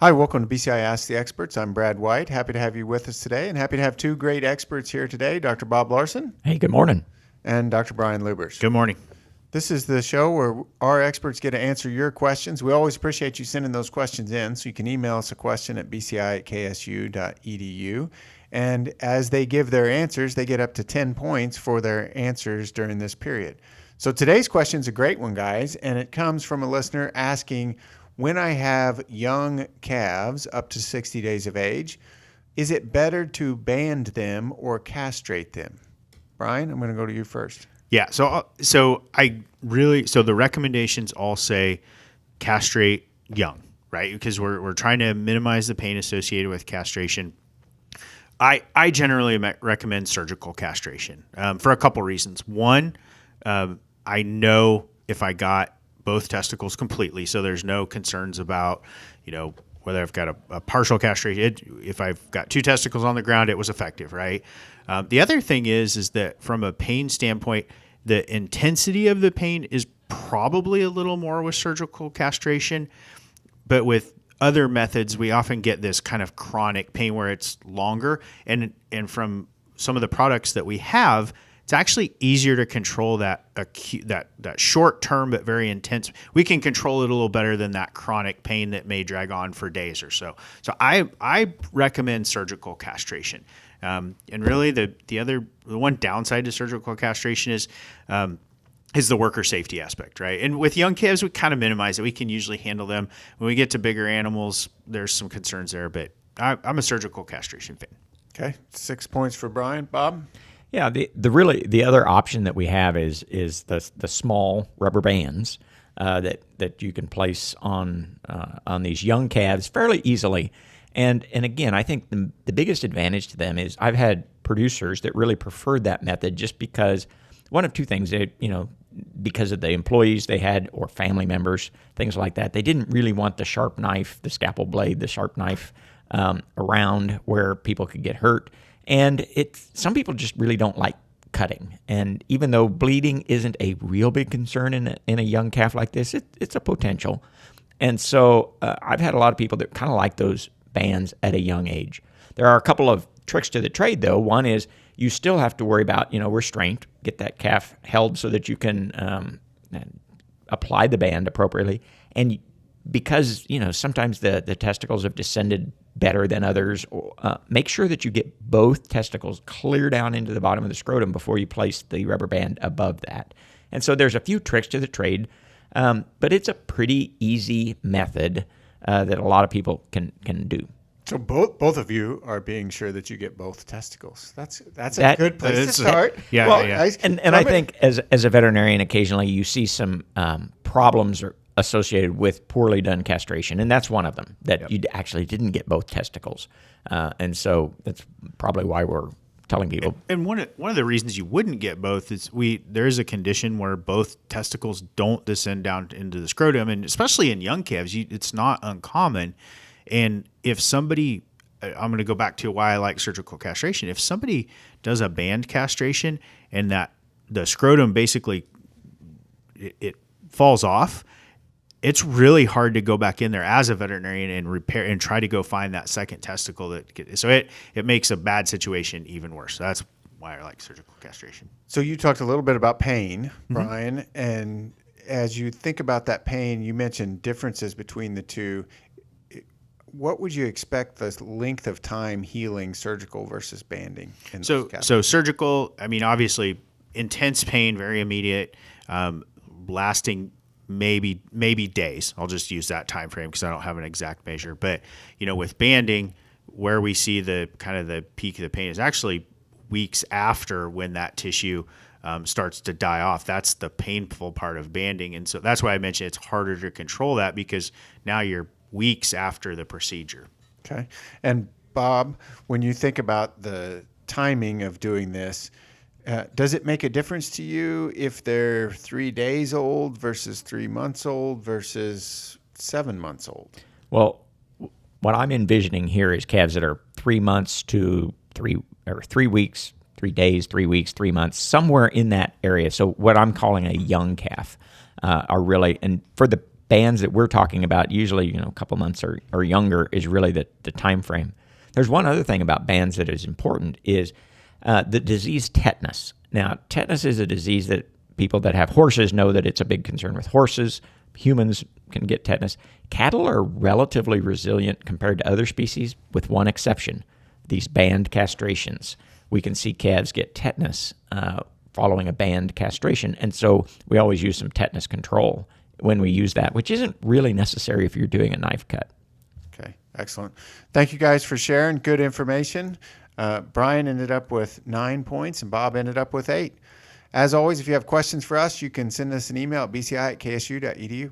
Hi, welcome to BCI Ask the Experts. I'm Brad White. Happy to have you with us today, and happy to have two great experts here today, Dr. Bob Larson Hey, good morning. and Dr. Brian Lubers. Good morning. This is the show where our experts get to answer your questions. We always appreciate you sending those questions in, so you can email us a question at bci@ksu.edu. And as they give their answers, they get up to 10 points for their answers during this period. So today's question is a great one, guys, and it comes from a listener asking, when I have young calves up to 60 days of age, is it better to band them or castrate them? Brian, I'm going to go to you first. Yeah. So the recommendations all say castrate young, right? Because we're trying to minimize the pain associated with castration. I generally recommend surgical castration for a couple reasons. One, I know if I got both testicles completely, so there's no concerns about, whether I've got a partial castration. If I've got two testicles on the ground, it was effective, right? The other thing is that from a pain standpoint, the intensity of the pain is probably a little more with surgical castration, but with other methods, we often get this kind of chronic pain where it's longer. And from some of the products that we have, it's actually easier to control that short term but very intense. We can control it a little better than that chronic pain that may drag on for days or so. So I recommend surgical castration. And really the one downside to surgical castration is the worker safety aspect, right? And with young calves, we kind of minimize it. We can usually handle them. When we get to bigger animals, there's some concerns there, but I'm a surgical castration fan. Okay, 6 points for Brian. Bob? Yeah, the other option that we have is the small rubber bands that you can place on these young calves fairly easily. And again, I think the biggest advantage to them is I've had producers that really preferred that method just because one of two things, because of the employees they had or family members, things like that. They didn't really want the sharp knife, the scalpel blade, the sharp knife around where people could get hurt. And some people just really don't like cutting. And even though bleeding isn't a real big concern in a young calf like this, it's a potential. And so I've had a lot of people that kind of like those bands at a young age. There are a couple of tricks to the trade, though. One is you still have to worry about, restraint, get that calf held so that you can apply the band appropriately. And because, sometimes the testicles have descended better than others, make sure that you get both testicles clear down into the bottom of the scrotum before you place the rubber band above that. And so there's a few tricks to the trade, but it's a pretty easy method that a lot of people can do. So both of you are being sure that you get both testicles. That's a good place to start. Yeah. And I think as a veterinarian, occasionally you see some problems associated with poorly done castration, and that's one of them, that you actually didn't get both testicles. And so that's probably why we're telling people. And one of the reasons you wouldn't get both is there is a condition where both testicles don't descend down into the scrotum, and especially in young calves, it's not uncommon. And if somebody, I'm going to go back to why I like surgical castration. If somebody does a band castration and that the scrotum basically it falls off, it's really hard to go back in there as a veterinarian and repair and try to go find that second testicle so it makes a bad situation even worse. So that's why I like surgical castration. So you talked a little bit about pain, Brian, and as you think about that pain, you mentioned differences between the two. What would you expect the length of time healing surgical versus banding? So surgical, obviously intense pain, very immediate, lasting maybe days. I'll just use that time frame because I don't have an exact measure. But with banding, where we see the kind of the peak of the pain is actually weeks after when that tissue starts to die off. That's the painful part of banding, and so that's why I mentioned it's harder to control that because now you're weeks after the procedure. Okay. And Bob, when you think about the timing of doing this, does it make a difference to you if they're 3 days old versus 3 months old versus 7 months old? Well, what I'm envisioning here is calves that are 3 months to 3 weeks, 3 days, 3 weeks, 3 months, somewhere in that area. So what I'm calling a young calf are really, and for the bands that we're talking about, usually a couple months or younger, is really the time frame. There's one other thing about bands that is important is the disease tetanus. Now, tetanus is a disease that people that have horses know that it's a big concern with horses. Humans can get tetanus. Cattle are relatively resilient compared to other species, with one exception: these band castrations. We can see calves get tetanus following a band castration, and so we always use some tetanus control when we use that, which isn't really necessary if you're doing a knife cut. Okay, excellent. Thank you guys for sharing good information. Brian ended up with 9 points and Bob ended up with 8. As always, if you have questions for us, you can send us an email at bci@ksu.edu.